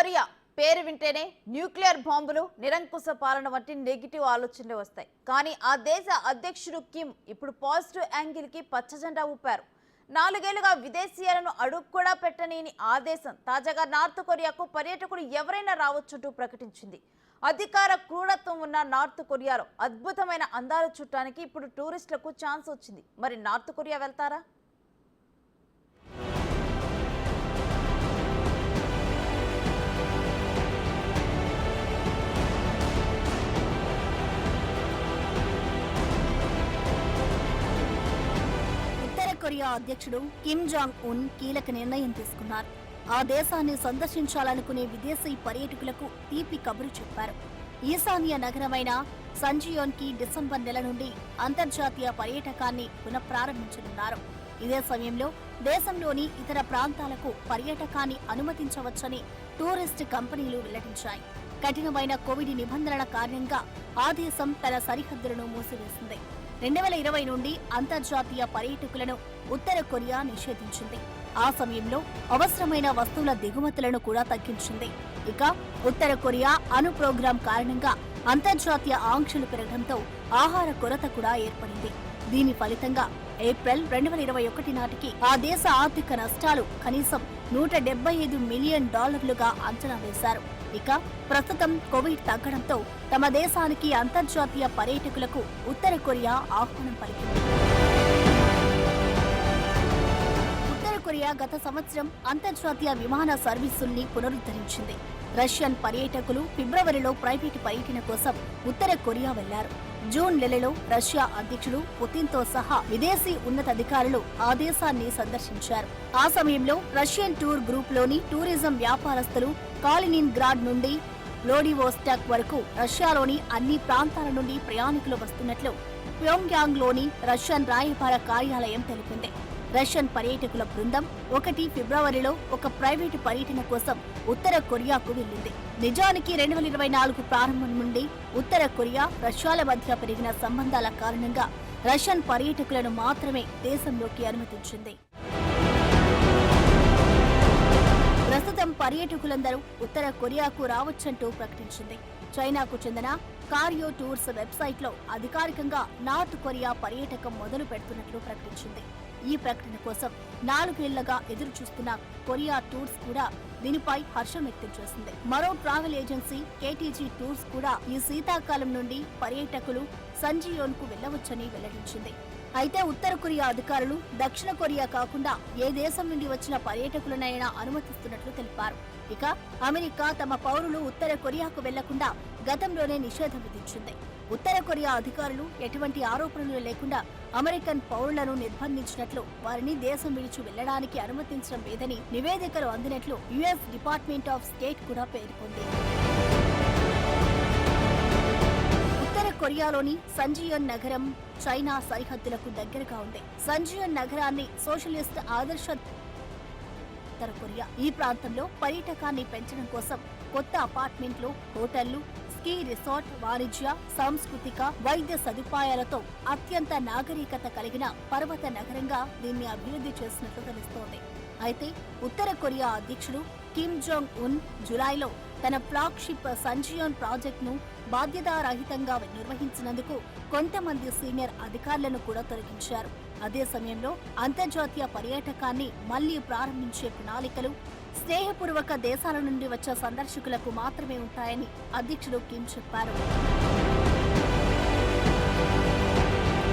Korea పేరు వింటేనే nuclear బాంబులు నిరంకుశ పాలన వంటి నెగిటివ్ ఆలోచనలు వస్తాయి. కానీ ఆ దేశ అధ్యక్షుడు కిమ్ ఇప్పుడు పాజిటివ్ యాంగిల్ కి పచ్చజెండా ఊపారు. 4 ఏళ్లుగా విదేశీయులను అడుగు కూడా పెట్టనీని ఆ దేశం తాజాగా నార్త్ కొరియాకు పర్యాటకులు ఎవరైనా రావచ్చుంటూ ప్రకటించింది. అధికార క్రూరత్వం ఉన్న నార్త్ కొరియాలో అద్భుతమైన అందాలు చూడటానికి ఇప్పుడు టూరిస్టులకు ఛాన్స్ వచ్చింది. మరి నార్త్ కొరియా వెళ్తారా? కొరియా అధ్యక్షుడు కిమ్ జాంగ్ ఉన్ కీలక నిర్ణయం తీసుకున్నారు. ఆ దేశాన్ని సందర్శించాలనుకునే విదేశీ పర్యాటకులకు తీపి కబురు చెప్పారు. ఈశాన్య నగరమైన సంజియోన్ కి డిసెంబర్ నెల నుండి అంతర్జాతీయ పర్యాటకాన్ని పునఃప్రారంభించనున్నారు. ఇదే సమయంలో దేశంలోని ఇతర ప్రాంతాలకు పర్యాటకాన్ని అనుమతించవచ్చని టూరిస్ట్ కంపెనీలు వెల్లడించాయి. కఠినమైన కోవిడ్ నిబంధనల కారణంగా ఆ దేశం తన సరిహద్దులను మూసివేసింది. 2020 నుండి అంతర్జాతీయ పర్యాటకులను ఉత్తర కొరియా నిషేధించింది. ఆ సమయంలో అవసరమైన వస్తువుల దిగుమతులను కూడా తగ్గించింది. ఇక ఉత్తర కొరియా అణు ప్రోగ్రాం కారణంగా అంతర్జాతీయ ఆంక్షలు పెరగడంతో ఆహార కొరత కూడా ఏర్పడింది. దీని ఫలితంగా ఏప్రిల్ 2021 నాటికి ఆ దేశ ఆర్థిక నష్టాలు కనీసం $175 మిలియన్ అంచనా వేశారు. ఇక ప్రస్తుతం కోవిడ్ తగ్గడంతో తమ దేశానికి అంతర్జాతీయ పర్యాటకులకు ఉత్తర కొరియా ఆహ్వానం పలికింది. ఉత్తర కొరియా గత సంవత్సరం అంతర్జాతీయ విమాన సర్వీసుల్ని పునరుద్ధరించింది. రష్యన్ పర్యాటకులు ఫిబ్రవరిలో ప్రైవేటు పర్యటన కోసం ఉత్తర కొరియా వెళ్లారు. జూన్ నెలలో రష్యా అధ్యక్షుడు పుతిన్తో సహా విదేశీ ఉన్నతాధికారులు ఆ దేశాన్ని సందర్శించారు. ఆ సమయంలో రష్యన్ టూర్ గ్రూప్ లోని టూరిజం వ్యాపారస్తులు కాలినిన్ గ్రాడ్ నుండి వ్లాడివోస్టాక్ వరకు రష్యాలోని అన్ని ప్రాంతాల నుండి ప్రయాణికులు వస్తున్నట్లు ప్యోంగ్యాంగ్ లోని రష్యన్ రాయబార కార్యాలయం తెలిపింది. రష్యన్ పర్యాటకుల బృందం 1 ఫిబ్రవరిలో ఒక ప్రైవేటు పర్యటన కోసం ఉత్తర కొరియాకు వెళ్లింది. నిజానికి 2024 ప్రారంభం నుండి ఉత్తర కొరియా రష్యాల మధ్య పెరిగిన సంబంధాల కారణంగా రష్యన్ పర్యాటకులను మాత్రమే దేశంలోకి అనుమతించింది. ప్రస్తుతం పర్యాటకులందరూ ఉత్తర కొరియాకు రావచ్చంటూ ప్రకటించింది. చైనాకు చెందిన కార్యో టూర్స్ వెబ్సైట్లో అధికారికంగా నార్త్ కొరియా పర్యాటకం మొదలు పెడుతున్నట్లు ప్రకటించింది. ఈ ప్రకటన కోసం 4 ఏళ్లుగా ఎదురు చూస్తున్న కొరియా టూర్స్ కూడా దీనిపై హర్షం వ్యక్తం చేసింది. మరో ట్రావెల్ ఏజెన్సీ కేటీజీ టూర్స్ కూడా ఈ శీతాకాలం నుండి పర్యాటకులు సంజియోన్ కు వెళ్లవచ్చని వెల్లడించింది. అయితే ఉత్తర కొరియా అధికారులు దక్షిణ కొరియా కాకుండా ఏ దేశం నుండి వచ్చిన పర్యాటకులనైనా అనుమతిస్తున్నట్లు తెలిపారు. ఇక అమెరికా తమ పౌరులు ఉత్తర కొరియాకు వెళ్లకుండా గతంలోనే నిషేధం విధించింది. ఉత్తర కొరియా అధికారులు ఎటువంటి ఆరోపణలు లేకుండా అమెరికన్ పౌరులను నిర్బంధించినట్లు, వారిని దేశం విడిచి వెళ్లడానికి అనుమతించడం లేదని నివేదికలు అందినట్లు యుఎస్ డిపార్ట్మెంట్ ఆఫ్ స్టేట్ కూడా పేర్కొంది. ఉత్తర కొరియాలోని సంజియోన్ నగరం చైనా సరిహద్దులకు దగ్గరగా ఉంది. సంజియోన్ నగరాన్ని సోషలిస్ట్ ఆదర్శ ఉత్తర కొరియా ఈ ప్రాంతంలో పర్యాటకాన్ని పెంచడం కోసం కొత్త అపార్ట్మెంట్లు, హోటళ్లు, స్కీ రిసార్ట్, వాణిజ్య, సాంస్కృతిక, వైద్య సదుపాయాలతో అత్యంత నాగరికత కలిగిన పర్వత నగరంగా దీన్ని అభివృద్ధి చేసినట్లు తెలుస్తోంది. అయితే ఉత్తర కొరియా అధ్యక్షుడు కిమ్ జాంగ్ ఉన్ జులైలో తన ఫ్లాగ్షిప్ సంజియోన్ ప్రాజెక్టును బాధ్యతారహితంగా నిర్వహించినందుకు కొంతమంది సీనియర్ అధికారులను కూడా తొలగించారు. అదే సమయంలో అంతర్జాతీయ పర్యాటకాన్ని మళ్లీ ప్రారంభించే ప్రణాళికలు స్నేహపూర్వక దేశాల నుండి వచ్చే సందర్శకులకు మాత్రమే ఉంటాయని అధ్యక్షుడు కిమ్ చెప్పారు.